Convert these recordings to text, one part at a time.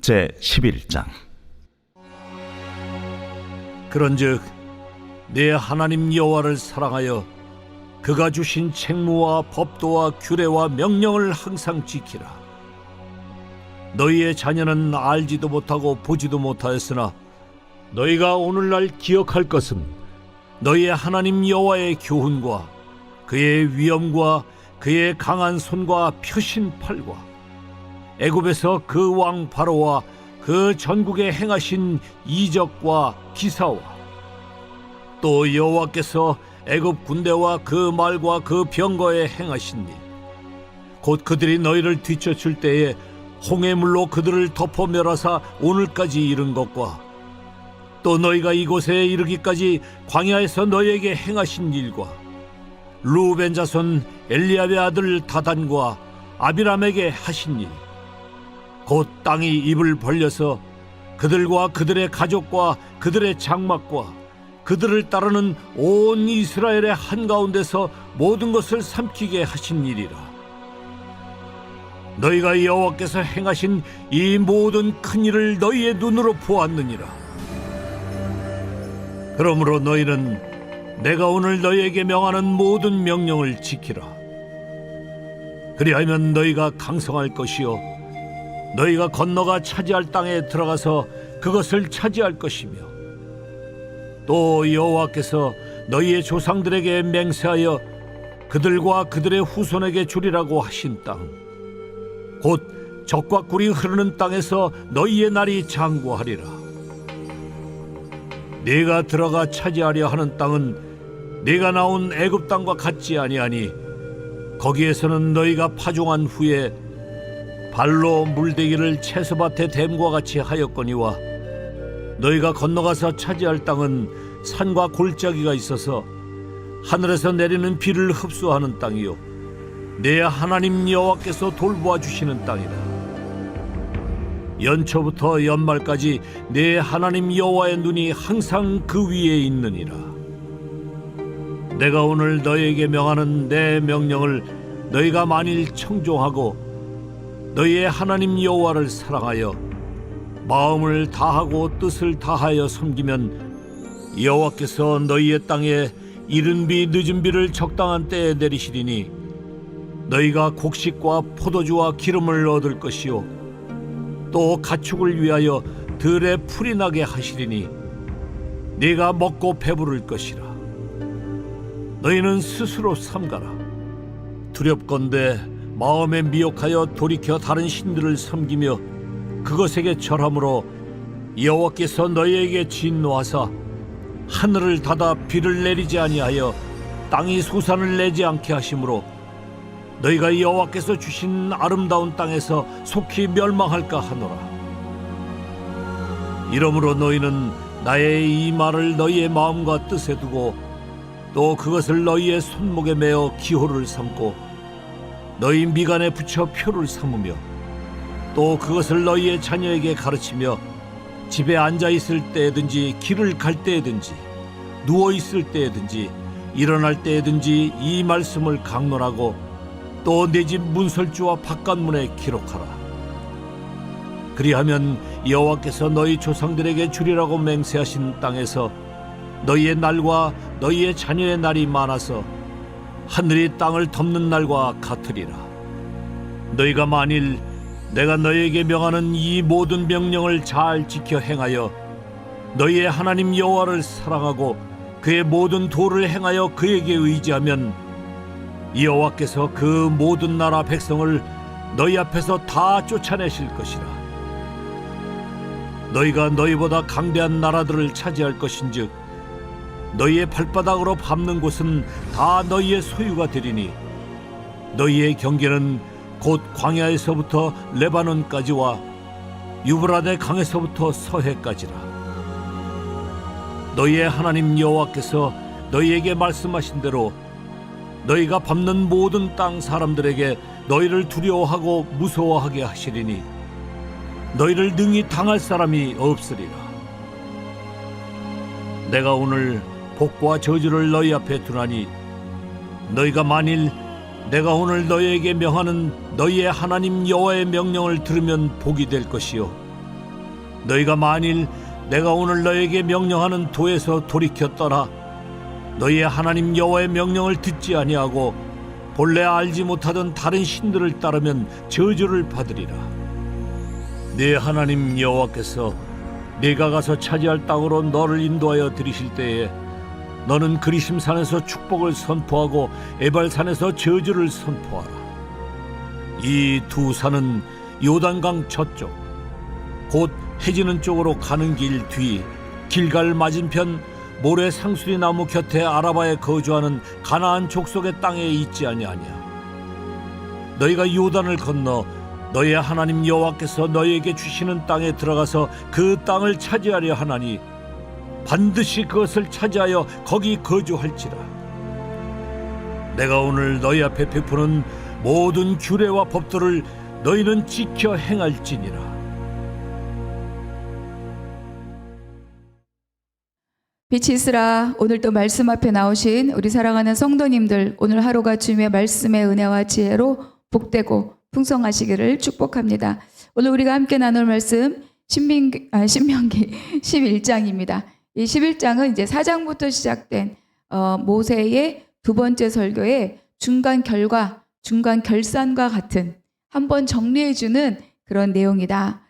제11장. 그런즉 네 하나님 여호와를 사랑하여 그가 주신 책무와 법도와 규례와 명령을 항상 지키라. 너희의 자녀는 알지도 못하고 보지도 못하였으나 너희가 오늘날 기억할 것은 너희의 하나님 여호와의 교훈과 그의 위엄과 그의 강한 손과 펴신 팔과 애굽에서 그 왕 바로와 그 전국에 행하신 이적과 기사와 또 여호와께서 애굽 군대와 그 말과 그 병거에 행하신 일, 곧 그들이 너희를 뒤쫓을 때에 홍해물로 그들을 덮어 멸하사 오늘까지 이른 것과 또 너희가 이곳에 이르기까지 광야에서 너희에게 행하신 일과 루벤 자손 엘리압의 아들 다단과 아비람에게 하신 일, 곧 땅이 입을 벌려서 그들과 그들의 가족과 그들의 장막과 그들을 따르는 온 이스라엘의 한가운데서 모든 것을 삼키게 하신 일이라. 너희가 여호와께서 행하신 이 모든 큰 일을 너희의 눈으로 보았느니라. 그러므로 너희는 내가 오늘 너희에게 명하는 모든 명령을 지키라. 그리하면 너희가 강성할 것이요 너희가 건너가 차지할 땅에 들어가서 그것을 차지할 것이며, 또 여호와께서 너희의 조상들에게 맹세하여 그들과 그들의 후손에게 주리라고 하신 땅, 곧 젖과 꿀이 흐르는 땅에서 너희의 날이 장구하리라. 네가 들어가 차지하려 하는 땅은 네가 나온 애굽 땅과 같지 아니하니 거기에서는 너희가 파종한 후에 발로 물대기를 채소밭에 댐과 같이 하였거니와 너희가 건너가서 차지할 땅은 산과 골짜기가 있어서 하늘에서 내리는 비를 흡수하는 땅이요 내 하나님 여호와께서 돌보아 주시는 땅이라. 연초부터 연말까지 내 하나님 여호와의 눈이 항상 그 위에 있느니라. 내가 오늘 너희에게 명하는 내 명령을 너희가 만일 청종하고 너희의 하나님 여호와를 사랑하여 마음을 다하고 뜻을 다하여 섬기면 여호와께서 너희의 땅에 이른 비 늦은 비를 적당한 때에 내리시리니 너희가 곡식과 포도주와 기름을 얻을 것이요 또 가축을 위하여 들에 풀이 나게 하시리니 네가 먹고 배부를 것이라. 너희는 스스로 삼가라. 두렵건대 마음에 미혹하여 돌이켜 다른 신들을 섬기며 그것에게 절함으로 여호와께서 너희에게 진노하사 하늘을 닫아 비를 내리지 아니하여 땅이 소산을 내지 않게 하심으로 너희가 여호와께서 주신 아름다운 땅에서 속히 멸망할까 하노라. 이러므로 너희는 나의 이 말을 너희의 마음과 뜻에 두고 또 그것을 너희의 손목에 매어 기호를 삼고 너희 미간에 붙여 표를 삼으며 또 그것을 너희의 자녀에게 가르치며 집에 앉아 있을 때든지 길을 갈 때든지 누워 있을 때든지 일어날 때든지 이 말씀을 강론하고 또 내 집 문설주와 바깥문에 기록하라. 그리하면 여호와께서 너희 조상들에게 주리라고 맹세하신 땅에서 너희의 날과 너희의 자녀의 날이 많아서 하늘이 땅을 덮는 날과 같으리라. 너희가 만일 내가 너희에게 명하는 이 모든 명령을 잘 지켜 행하여 너희의 하나님 여호와를 사랑하고 그의 모든 도를 행하여 그에게 의지하면 여호와께서 그 모든 나라 백성을 너희 앞에서 다 쫓아내실 것이라. 너희가 너희보다 강대한 나라들을 차지할 것인즉 너희의 발바닥으로 밟는 곳은 다 너희의 소유가 되리니 너희의 경계는 곧 광야에서부터 레바논까지와 유브라데 강에서부터 서해까지라. 너희의 하나님 여호와께서 너희에게 말씀하신 대로 너희가 밟는 모든 땅 사람들에게 너희를 두려워하고 무서워하게 하시리니 너희를 능히 당할 사람이 없으리라. 내가 오늘 복과 저주를 너희 앞에 두나니 너희가 만일 내가 오늘 너희에게 명하는 너희의 하나님 여호와의 명령을 들으면 복이 될 것이요 너희가 만일 내가 오늘 너에게 명령하는 도에서 돌이켜 떠나 너희의 하나님 여호와의 명령을 듣지 아니하고 본래 알지 못하던 다른 신들을 따르면 저주를 받으리라. 네 하나님 여호와께서 네가 가서 차지할 땅으로 너를 인도하여 들이실 때에 너는 그리심산에서 축복을 선포하고 에발산에서 저주를 선포하라. 이 두 산은 요단강 저쪽 곧 해지는 쪽으로 가는 길 뒤 길갈 맞은편 모래 상수리 나무 곁에 아라바에 거주하는 가나안 족속의 땅에 있지 아니하냐. 너희가 요단을 건너 너희의 하나님 여호와께서 너희에게 주시는 땅에 들어가서 그 땅을 차지하려 하나니 반드시 그것을 차지하여 거기 거주할지라. 내가 오늘 너희 앞에 베푸는 모든 규례와 법도를 너희는 지켜 행할지니라. 빛이 있으라. 오늘도 말씀 앞에 나오신 우리 사랑하는 성도님들, 오늘 하루가 주님의 말씀의 은혜와 지혜로 복되고 풍성하시기를 축복합니다. 오늘 우리가 함께 나눌 말씀 신명기 11장입니다. 이 11장은 이제 4장부터 시작된 모세의 두 번째 설교의 중간 결과, 중간 결산과 같은 한번 정리해주는 그런 내용이다.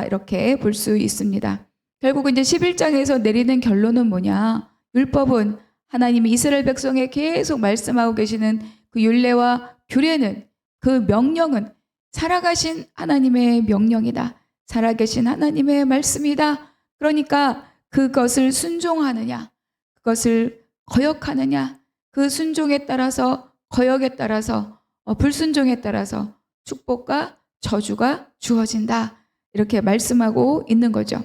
이렇게 볼 수 있습니다. 결국 이제 11장에서 내리는 결론은 뭐냐? 율법은 하나님이 이스라엘 백성에 계속 말씀하고 계시는 그 율례와 규례는, 그 명령은 살아가신 하나님의 명령이다. 살아계신 하나님의 말씀이다. 그러니까 그것을 순종하느냐, 그것을 거역하느냐, 그 순종에 따라서, 거역에 따라서, 불순종에 따라서 축복과 저주가 주어진다. 이렇게 말씀하고 있는 거죠.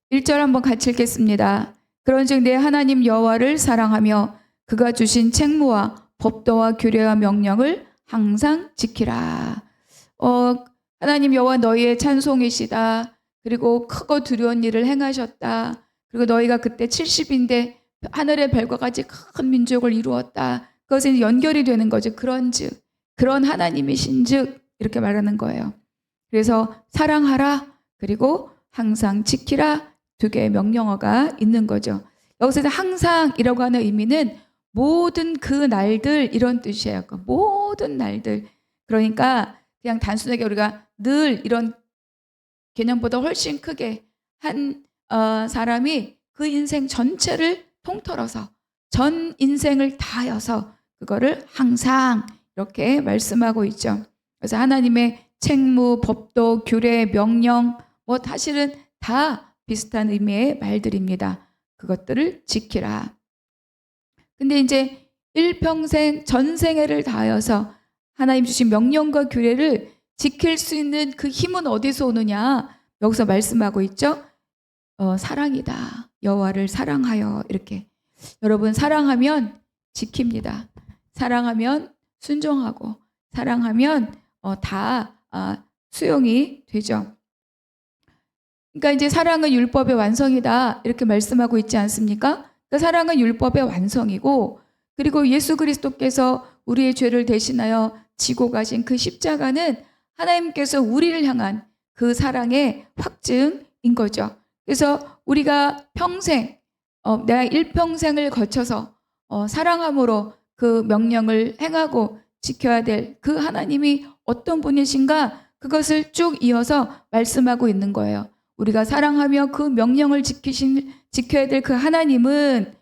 1절 한번 같이 읽겠습니다. 그런즉 내 하나님 여호와를 사랑하며 그가 주신 책무와 법도와 규례와 명령을 항상 지키라. 하나님 여호와 너희의 찬송이시다. 그리고 크고 두려운 일을 행하셨다. 그리고 너희가 그때 70인데 하늘의 별과 같이 큰 민족을 이루었다. 그것이 연결이 되는 거죠. 그런즉, 그런 하나님이신즉 이렇게 말하는 거예요. 그래서 사랑하라, 그리고 항상 지키라, 두 개의 명령어가 있는 거죠. 여기서 항상이라고 하는 의미는 모든 그 날들, 이런 뜻이에요. 모든 날들. 그러니까 그냥 단순하게 우리가 늘 이런 개념보다 훨씬 크게 한 사람이 그 인생 전체를 통틀어서 전 인생을 다하여서 그거를 항상 이렇게 말씀하고 있죠. 그래서 하나님의 책무, 법도, 규례, 명령, 사실은 다 비슷한 의미의 말들입니다. 그것들을 지키라. 근데 이제 일평생 전생애를 다하여서 하나님 주신 명령과 규례를 지킬 수 있는 그 힘은 어디서 오느냐? 여기서 말씀하고 있죠. 사랑이다. 여호와를 사랑하여, 이렇게. 여러분, 사랑하면 지킵니다. 사랑하면 순종하고, 사랑하면 다 수용이 되죠. 그러니까 이제 사랑은 율법의 완성이다, 이렇게 말씀하고 있지 않습니까? 그러니까 사랑은 율법의 완성이고, 그리고 예수 그리스도께서 우리의 죄를 대신하여 지고 가신 그 십자가는 하나님께서 우리를 향한 그 사랑의 확증인 거죠. 그래서 우리가 평생, 내가 일평생을 거쳐서 사랑함으로 그 명령을 행하고 지켜야 될 그 하나님이 어떤 분이신가, 그것을 쭉 이어서 말씀하고 있는 거예요. 우리가 사랑하며 그 명령을 지켜야 될 그 하나님은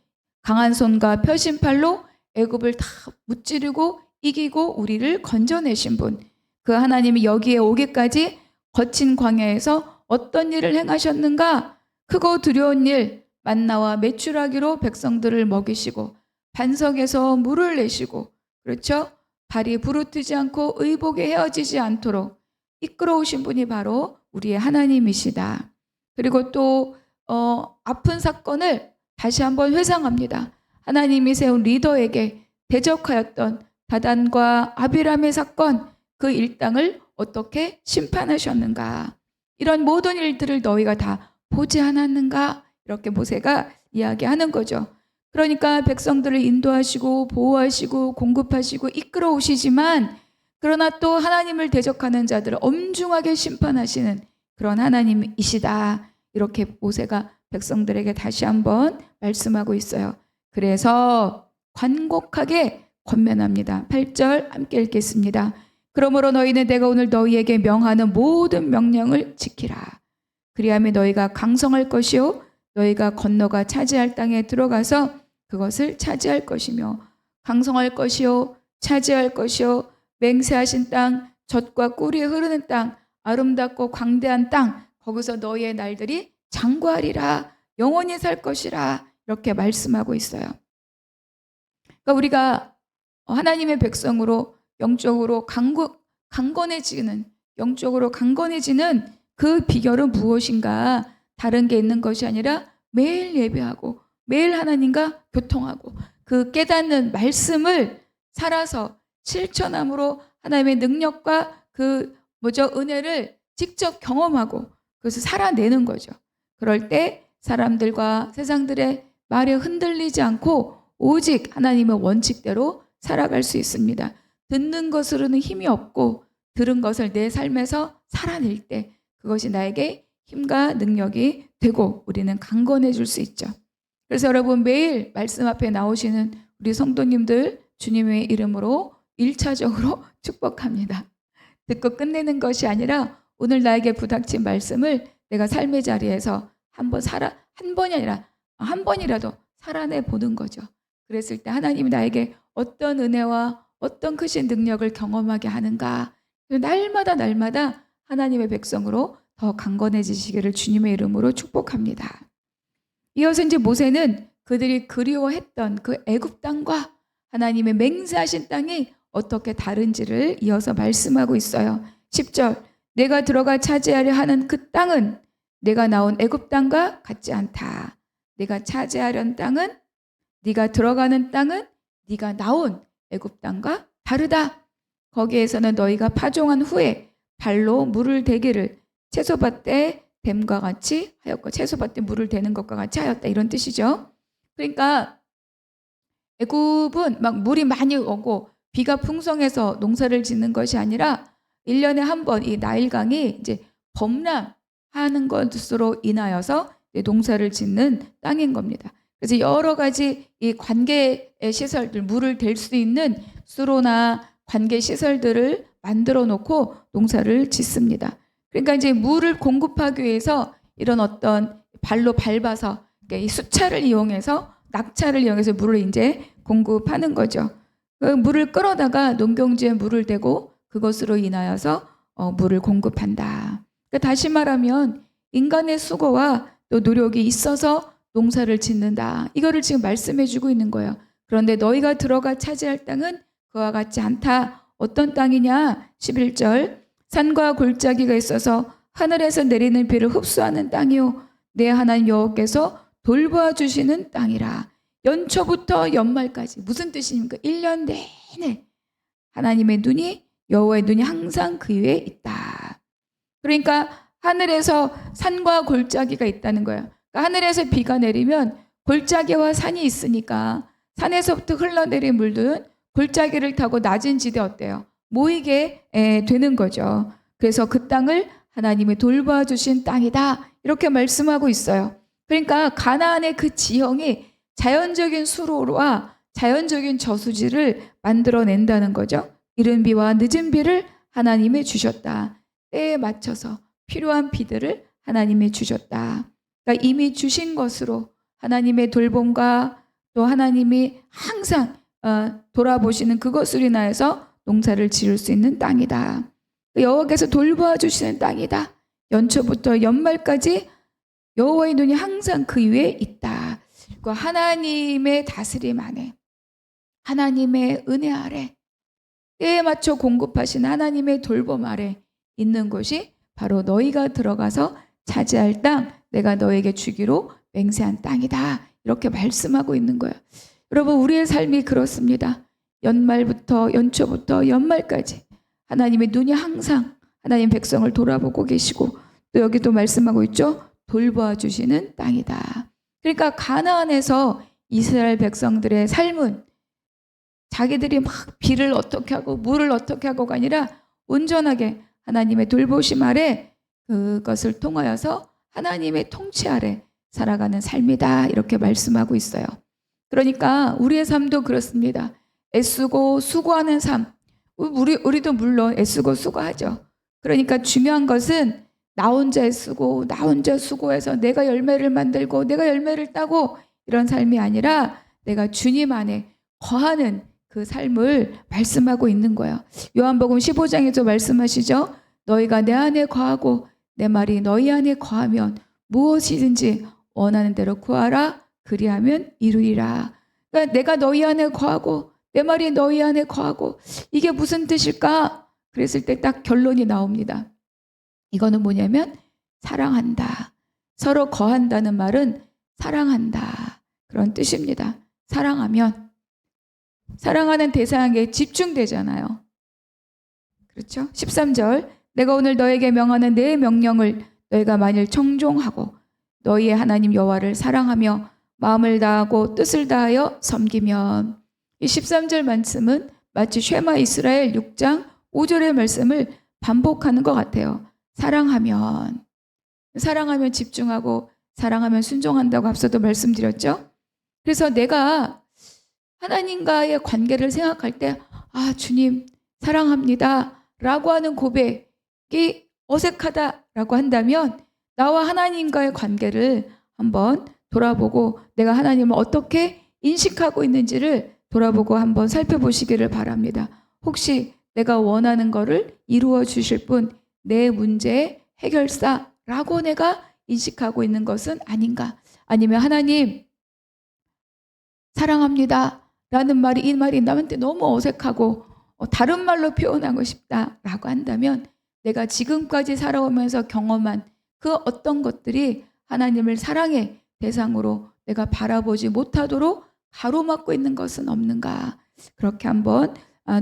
강한 손과 펴신팔로 애굽을 다 무찌르고 이기고 우리를 건져내신 분. 그 하나님이 여기에 오기까지 거친 광야에서 어떤 일을 행하셨는가? 크고 두려운 일, 만나와 메추라기로 백성들을 먹이시고 반석에서 물을 내시고, 그렇죠? 발이 부르트지 않고 의복에 헤어지지 않도록 이끌어오신 분이 바로 우리의 하나님이시다. 그리고 또 아픈 사건을 다시 한번 회상합니다. 하나님이 세운 리더에게 대적하였던 다단과 아비람의 사건, 그 일당을 어떻게 심판하셨는가? 이런 모든 일들을 너희가 다 보지 않았는가? 이렇게 모세가 이야기하는 거죠. 그러니까 백성들을 인도하시고 보호하시고 공급하시고 이끌어 오시지만, 그러나 또 하나님을 대적하는 자들을 엄중하게 심판하시는 그런 하나님이시다. 이렇게 모세가 백성들에게 다시 한번 말씀하고 있어요. 그래서 관곡하게 권면합니다. 8절 함께 읽겠습니다. 그러므로 너희는 내가 오늘 너희에게 명하는 모든 명령을 지키라. 그리하면 너희가 강성할 것이요 너희가 건너가 차지할 땅에 들어가서 그것을 차지할 것이며, 강성할 것이요 차지할 것이요 맹세하신 땅, 젖과 꿀이 흐르는 땅, 아름답고 광대한 땅, 거기서 너희의 날들이 장구하리라. 영원히 살 것이라. 이렇게 말씀하고 있어요. 그러니까 우리가 하나님의 백성으로 영적으로 강건해지는, 영적으로 강건해지는 그 비결은 무엇인가? 다른 게 있는 것이 아니라 매일 예배하고 매일 하나님과 교통하고 그 깨닫는 말씀을 살아서 실천함으로 하나님의 능력과 그 은혜를 직접 경험하고 그것을 살아내는 거죠. 그럴 때 사람들과 세상들의 말에 흔들리지 않고 오직 하나님의 원칙대로 살아갈 수 있습니다. 듣는 것으로는 힘이 없고 들은 것을 내 삶에서 살아낼 때 그것이 나에게 힘과 능력이 되고 우리는 강건해질 수 있죠. 그래서 여러분 매일 말씀 앞에 나오시는 우리 성도님들 주님의 이름으로 1차적으로 축복합니다. 듣고 끝내는 것이 아니라 오늘 나에게 부닥친 말씀을 내가 삶의 자리에서 한 번이라도 살아내 보는 거죠. 그랬을 때 하나님이 나에게 어떤 은혜와 어떤 크신 능력을 경험하게 하는가. 날마다 하나님의 백성으로 더 강건해지시기를 주님의 이름으로 축복합니다. 이어서 이제 모세는 그들이 그리워했던 그 애굽 땅과 하나님의 맹세하신 땅이 어떻게 다른지를 이어서 말씀하고 있어요. 10절, 내가 들어가 차지하려 하는 그 땅은 내가 나온 애굽 땅과 같지 않다. 내가 차지하려는 땅은, 네가 들어가는 땅은 네가 나온 애굽 땅과 다르다. 거기에서는 너희가 파종한 후에 발로 물을 대기를 채소밭에 댐과 같이 하였고, 채소밭에 물을 대는 것과 같이 하였다. 이런 뜻이죠. 그러니까 애굽은 막 물이 많이 오고 비가 풍성해서 농사를 짓는 것이 아니라 1년에 한 번 이 나일강이 이제 범람하는 것으로 인하여서 농사를 짓는 땅인 겁니다. 그래서 여러 가지 이 관계 시설들, 물을 댈 수 있는 수로나 관계 시설들을 만들어 놓고 농사를 짓습니다. 그러니까 이제 물을 공급하기 위해서 이런 어떤 발로 밟아서 이 수차를 이용해서, 낙차를 이용해서 물을 이제 공급하는 거죠. 그 물을 끌어다가 농경지에 물을 대고 그것으로 인하여서 물을 공급한다. 그러니까 다시 말하면 인간의 수고와 또 노력이 있어서 농사를 짓는다. 이거를 지금 말씀해 주고 있는 거예요. 그런데 너희가 들어가 차지할 땅은 그와 같지 않다. 어떤 땅이냐? 11절, 산과 골짜기가 있어서 하늘에서 내리는 비를 흡수하는 땅이요 내 하나님 여호와께서 돌보아 주시는 땅이라. 연초부터 연말까지. 무슨 뜻입니까? 1년 내내 하나님의 눈이, 여호와의 눈이 항상 그 위에 있다. 그러니까 하늘에서 산과 골짜기가 있다는 거예요. 그러니까 하늘에서 비가 내리면 골짜기와 산이 있으니까 산에서부터 흘러내린 물들은 골짜기를 타고 낮은 지대 어때요? 모이게 되는 거죠. 그래서 그 땅을 하나님이 돌봐 주신 땅이다. 이렇게 말씀하고 있어요. 그러니까 가나안의 그 지형이 자연적인 수로와 자연적인 저수지를 만들어낸다는 거죠. 이른 비와 늦은 비를 하나님이 주셨다. 때에 맞춰서 필요한 비들을 하나님이 주셨다. 그러니까 이미 주신 것으로 하나님의 돌봄과 또 하나님이 항상 돌아보시는 그것으로 인하여서 농사를 지을 수 있는 땅이다. 여호와께서 돌보아 주시는 땅이다. 연초부터 연말까지 여호와의 눈이 항상 그 위에 있다. 그 하나님의 다스림 안에, 하나님의 은혜 아래, 때에 맞춰 공급하신 하나님의 돌봄 아래 있는 곳이 바로 너희가 들어가서 차지할 땅, 내가 너에게 주기로 맹세한 땅이다. 이렇게 말씀하고 있는 거예요. 여러분, 우리의 삶이 그렇습니다. 연말부터 연초부터 연말까지 하나님의 눈이 항상 하나님 백성을 돌아보고 계시고, 또 여기도 말씀하고 있죠. 돌보아 주시는 땅이다. 그러니까 가나안에서 이스라엘 백성들의 삶은 자기들이 막 비를 어떻게 하고 물을 어떻게 하고가 아니라 온전하게 하나님의 돌보심 아래 그것을 통하여서 하나님의 통치 아래 살아가는 삶이다. 이렇게 말씀하고 있어요. 그러니까 우리의 삶도 그렇습니다. 애쓰고 수고하는 삶. 우리도 물론 애쓰고 수고하죠. 그러니까 중요한 것은 나 혼자 애쓰고 나 혼자 수고해서 내가 열매를 만들고 내가 열매를 따고 이런 삶이 아니라 내가 주님 안에 거하는 그 삶을 말씀하고 있는 거예요. 요한복음 15장에도 말씀하시죠. 너희가 내 안에 거하고 내 말이 너희 안에 거하면 무엇이든지 원하는 대로 구하라. 그리하면 이루리라. 그러니까 내가 너희 안에 거하고 내 말이 너희 안에 거하고 이게 무슨 뜻일까? 그랬을 때 딱 결론이 나옵니다. 이거는 뭐냐면 사랑한다. 서로 거한다는 말은 사랑한다. 그런 뜻입니다. 사랑하면 사랑하는 대상에 집중되잖아요. 그렇죠? 13절 내가 오늘 너에게 명하는 내 명령을 너희가 만일 청종하고 너희의 하나님 여호와를 사랑하며 마음을 다하고 뜻을 다하여 섬기면 이 13절 말씀은 마치 쉐마 이스라엘 6장 5절의 말씀을 반복하는 것 같아요. 사랑하면 집중하고 사랑하면 순종한다고 앞서도 말씀드렸죠. 그래서 내가 하나님과의 관계를 생각할 때 주님 사랑합니다 라고 하는 고백이 어색하다라고 한다면 나와 하나님과의 관계를 한번 돌아보고 내가 하나님을 어떻게 인식하고 있는지를 돌아보고 한번 살펴보시기를 바랍니다. 혹시 내가 원하는 거를 이루어 주실 분, 내 문제의 해결사라고 내가 인식하고 있는 것은 아닌가? 아니면 하나님 사랑합니다 라는 말이 이 말이 남한테 너무 어색하고 다른 말로 표현하고 싶다라고 한다면 내가 지금까지 살아오면서 경험한 그 어떤 것들이 하나님을 사랑의 대상으로 내가 바라보지 못하도록 가로막고 있는 것은 없는가? 그렇게 한번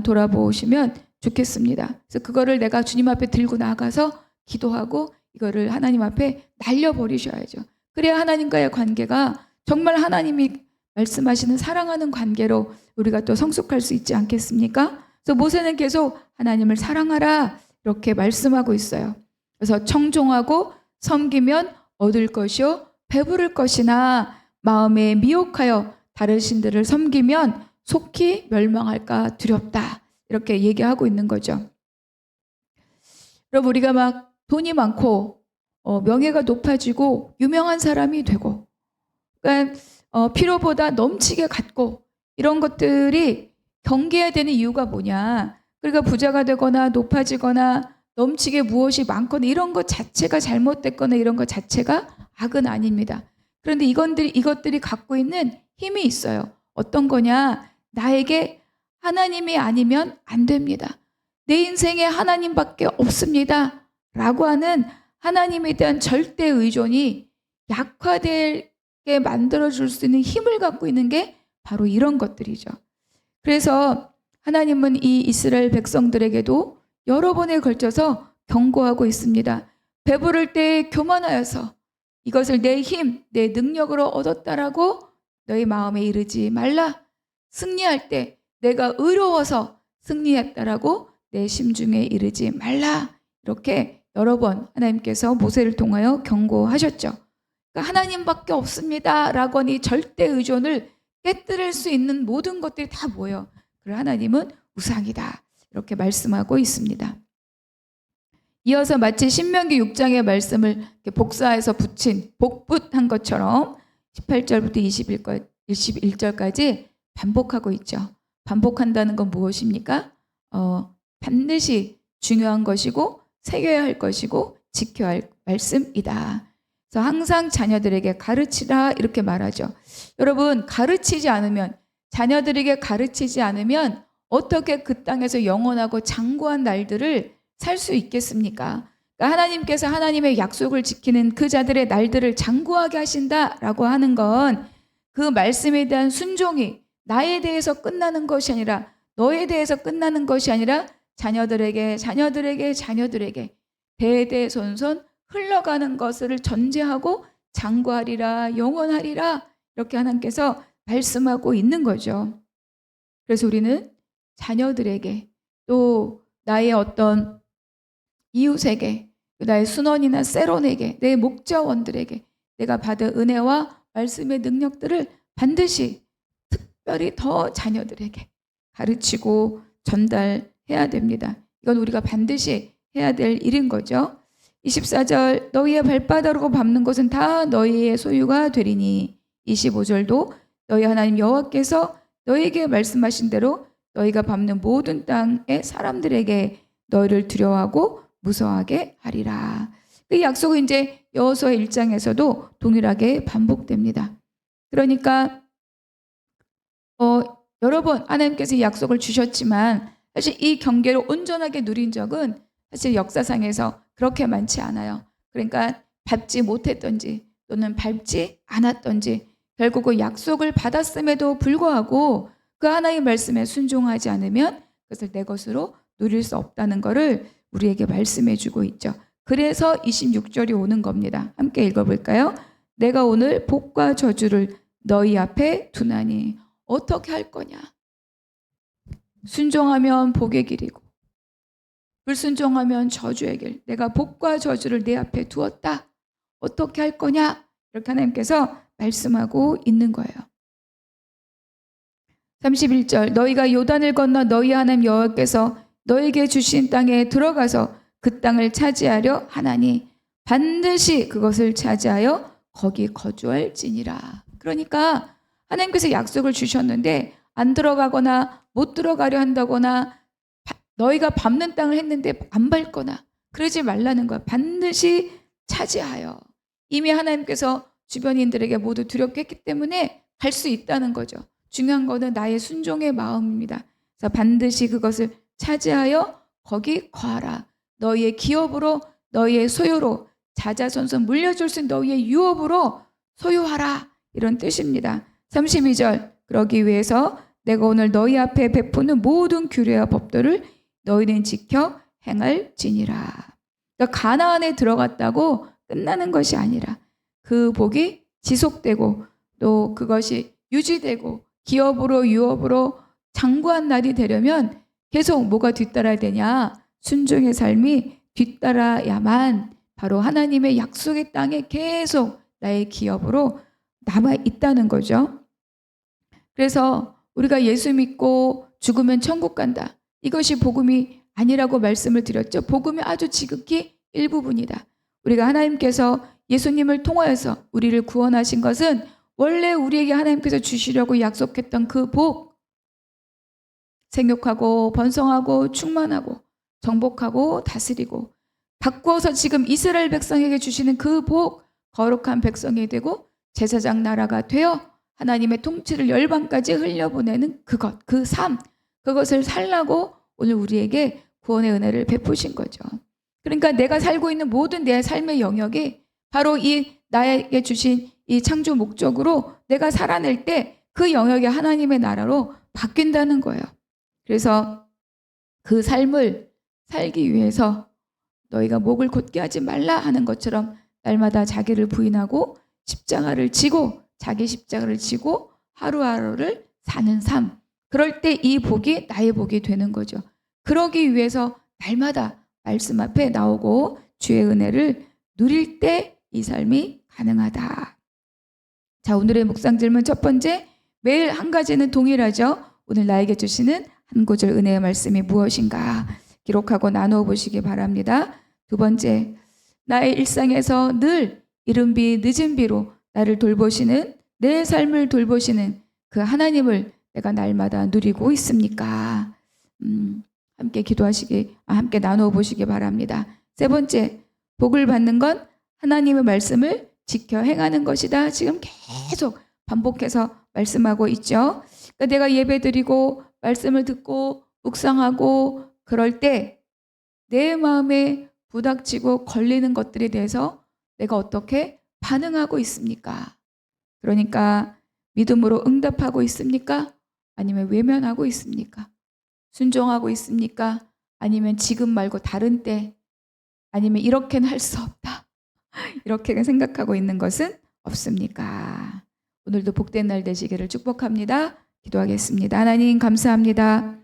돌아보시면 좋겠습니다. 그래서 그거를 내가 주님 앞에 들고 나가서 기도하고 이거를 하나님 앞에 날려버리셔야죠. 그래야 하나님과의 관계가 정말 하나님이 말씀하시는 사랑하는 관계로 우리가 또 성숙할 수 있지 않겠습니까? 그래서 모세는 계속 하나님을 사랑하라 이렇게 말씀하고 있어요. 그래서 청종하고 섬기면 얻을 것이요 배부를 것이나 마음에 미혹하여 다른 신들을 섬기면 속히 멸망할까 두렵다. 이렇게 얘기하고 있는 거죠. 여러분 우리가 막 돈이 많고 명예가 높아지고 유명한 사람이 되고 그러니까 필요보다 넘치게 갖고 이런 것들이 경계해야 되는 이유가 뭐냐. 그러니까 부자가 되거나 높아지거나 넘치게 무엇이 많거나 이런 것 자체가 잘못됐거나 이런 것 자체가 악은 아닙니다. 그런데 이것들이 갖고 있는 힘이 있어요. 어떤 거냐. 나에게 하나님이 아니면 안 됩니다. 내 인생에 하나님밖에 없습니다. 라고 하는 하나님에 대한 절대 의존이 약화되게 만들어줄 수 있는 힘을 갖고 있는 게 바로 이런 것들이죠. 그래서 하나님은 이 이스라엘 백성들에게도 여러 번에 걸쳐서 경고하고 있습니다. 배부를 때 교만하여서 이것을 내 힘, 내 능력으로 얻었다라고 너희 마음에 이르지 말라. 승리할 때 내가 의로워서 승리했다라고 내 심중에 이르지 말라. 이렇게 여러 번 하나님께서 모세를 통하여 경고하셨죠. 그러니까 하나님밖에 없습니다 라고 하니 절대 의존을 깨뜨릴 수 있는 모든 것들이 다 뭐예요? 그래 하나님은 우상이다. 이렇게 말씀하고 있습니다. 이어서 마치 신명기 6장의 말씀을 복사해서 복붙한 것처럼 18절부터 21절까지 반복하고 있죠. 반복한다는 건 무엇입니까? 반드시 중요한 것이고 새겨야 할 것이고 지켜야 할 말씀이다. 그래서 항상 자녀들에게 가르치라 이렇게 말하죠. 여러분 가르치지 않으면 자녀들에게 가르치지 않으면 어떻게 그 땅에서 영원하고 장구한 날들을 살 수 있겠습니까? 그러니까 하나님께서 하나님의 약속을 지키는 그 자들의 날들을 장구하게 하신다라고 하는 건 그 말씀에 대한 순종이 나에 대해서 끝나는 것이 아니라 너에 대해서 끝나는 것이 아니라 자녀들에게 대대손손 흘러가는 것을 전제하고 장구하리라 영원하리라 이렇게 하나님께서 말씀하고 있는 거죠. 그래서 우리는 자녀들에게 또 나의 어떤 이웃에게 나의 순원이나 세론에게, 내 목자원들에게 내가 받은 은혜와 말씀의 능력들을 반드시 특별히 더 자녀들에게 가르치고 전달해야 됩니다. 이건 우리가 반드시 해야 될 일인 거죠. 24절 너희의 발바닥으로 밟는 것은 다 너희의 소유가 되리니 25절도 너희 하나님 여호와께서 너희에게 말씀하신 대로 너희가 밟는 모든 땅의 사람들에게 너희를 두려워하고 무서워하게 하리라. 이 약속은 이제 여호수아 1장에서도 동일하게 반복됩니다. 그러니까 여러 번 하나님께서 이 약속을 주셨지만 사실 이 경계를 온전하게 누린 적은 사실 역사상에서 그렇게 많지 않아요. 그러니까 밟지 못했던지 또는 밟지 않았던지 결국 그 약속을 받았음에도 불구하고 그 하나님의 말씀에 순종하지 않으면 그것을 내 것으로 누릴 수 없다는 것을 우리에게 말씀해 주고 있죠. 그래서 26절이 오는 겁니다. 함께 읽어볼까요? 내가 오늘 복과 저주를 너희 앞에 두나니. 어떻게 할 거냐? 순종하면 복의 길이고 불순종하면 저주의 길. 내가 복과 저주를 내 앞에 두었다. 어떻게 할 거냐? 이렇게 하나님께서 말씀하고 있는 거예요. 31절 너희가 요단을 건너 너희 하나님 여호와께서 너희에게 주신 땅에 들어가서 그 땅을 차지하려 하나니 반드시 그것을 차지하여 거기 거주할지니라. 그러니까 하나님께서 약속을 주셨는데 안 들어가거나 못 들어가려 한다거나 너희가 밟는 땅을 했는데 안 밟거나 그러지 말라는 거야. 반드시 차지하여. 이미 하나님께서 주변인들에게 모두 두렵게 했기 때문에 갈 수 있다는 거죠. 중요한 거는 나의 순종의 마음입니다. 그래서 반드시 그것을 차지하여 거기 거하라. 너희의 기업으로 너희의 소유로 자자손손 물려줄 수 있는 너희의 유업으로 소유하라. 이런 뜻입니다. 32절 그러기 위해서 내가 오늘 너희 앞에 베푸는 모든 규례와 법도를 너희는 지켜 행할지니라. 그러니까 가나안에 들어갔다고 끝나는 것이 아니라 그 복이 지속되고 또 그것이 유지되고 기업으로 유업으로 장구한 날이 되려면 계속 뭐가 뒤따라야 되냐? 순종의 삶이 뒤따라야만 바로 하나님의 약속의 땅에 계속 나의 기업으로 남아 있다는 거죠. 그래서 우리가 예수 믿고 죽으면 천국 간다. 이것이 복음이 아니라고 말씀을 드렸죠. 복음이 아주 지극히 일부분이다. 우리가 하나님께서 예수님을 통하여서 우리를 구원하신 것은 원래 우리에게 하나님께서 주시려고 약속했던 그 복, 생육하고 번성하고 충만하고 정복하고 다스리고 바꾸어서 지금 이스라엘 백성에게 주시는 그 복, 거룩한 백성이 되고 제사장 나라가 되어 하나님의 통치를 열방까지 흘려보내는 그것, 그 삶, 그것을 살라고 오늘 우리에게 구원의 은혜를 베푸신 거죠. 그러니까 내가 살고 있는 모든 내 삶의 영역이 바로 이 나에게 주신 이 창조 목적으로 내가 살아낼 때 그 영역이 하나님의 나라로 바뀐다는 거예요. 그래서 그 삶을 살기 위해서 너희가 목을 곧게 하지 말라 하는 것처럼 날마다 자기를 부인하고 십자가를 지고 자기 십자가를 지고 하루하루를 사는 삶. 그럴 때 이 복이 나의 복이 되는 거죠. 그러기 위해서 날마다 말씀 앞에 나오고 주의 은혜를 누릴 때 이 삶이 가능하다. 자, 오늘의 묵상 질문 첫 번째, 매일 한 가지는 동일하죠. 오늘 나에게 주시는 한 구절 은혜의 말씀이 무엇인가 기록하고 나누어 보시기 바랍니다. 두 번째, 나의 일상에서 늘 이른 비 늦은 비로 나를 돌보시는 내 삶을 돌보시는 그 하나님을 내가 날마다 누리고 있습니까? 함께 나누어 보시기 바랍니다. 세 번째, 복을 받는 건 하나님의 말씀을 지켜 행하는 것이다. 지금 계속 반복해서 말씀하고 있죠. 그러니까 내가 예배드리고 말씀을 듣고 묵상하고 그럴 때 내 마음에 부닥치고 걸리는 것들에 대해서 내가 어떻게 반응하고 있습니까? 그러니까 믿음으로 응답하고 있습니까? 아니면 외면하고 있습니까? 순종하고 있습니까? 아니면 지금 말고 다른 때, 아니면 이렇게는 할 수 없다, 이렇게 생각하고 있는 것은 없습니까? 오늘도 복된 날 되시기를 축복합니다. 기도하겠습니다. 하나님 감사합니다.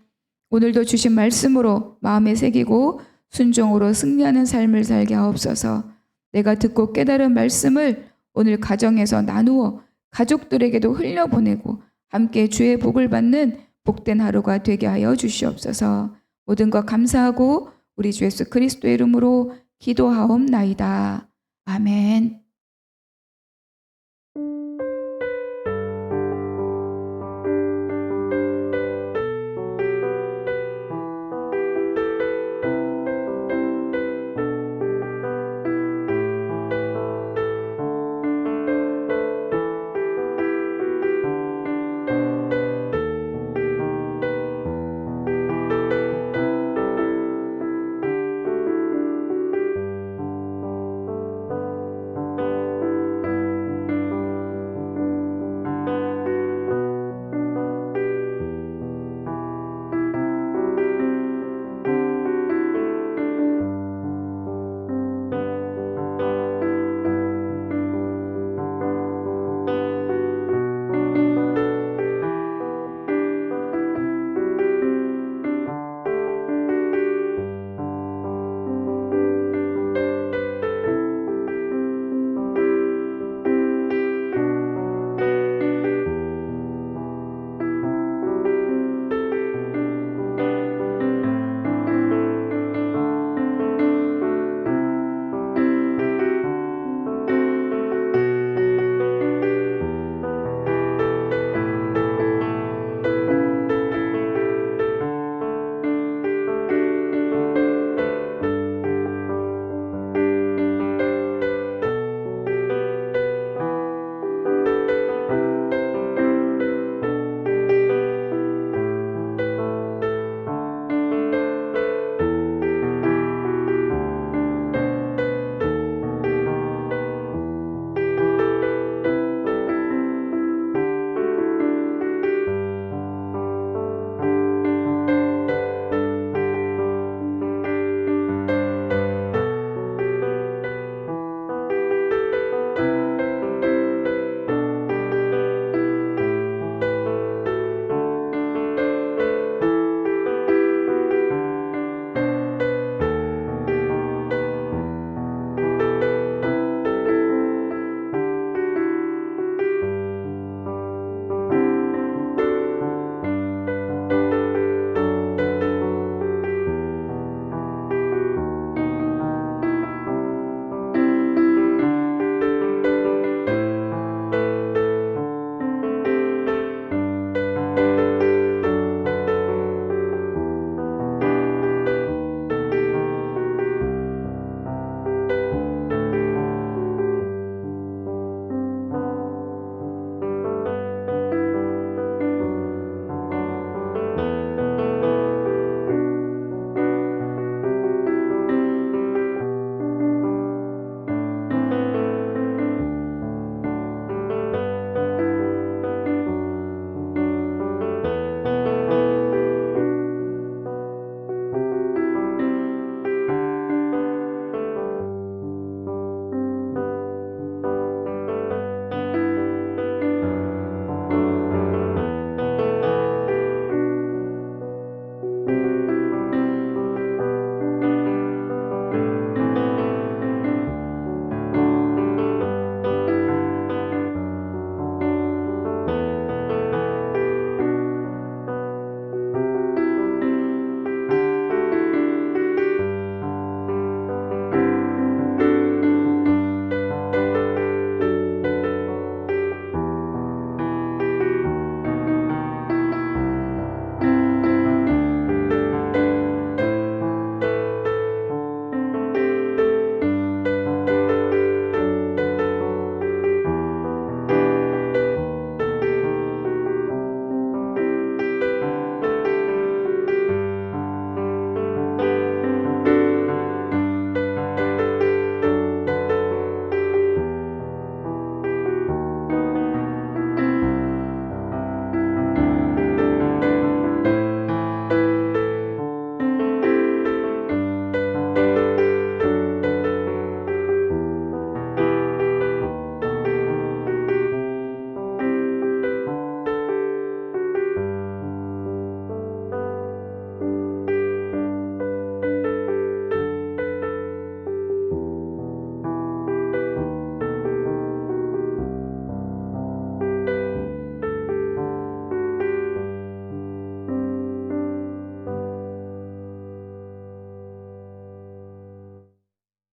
오늘도 주신 말씀으로 마음에 새기고 순종으로 승리하는 삶을 살게 하옵소서. 내가 듣고 깨달은 말씀을 오늘 가정에서 나누어 가족들에게도 흘려보내고 함께 주의 복을 받는 복된 하루가 되게 하여 주시옵소서. 모든 것 감사하고 우리 주 예수 그리스도의 이름으로 기도하옵나이다. 아멘.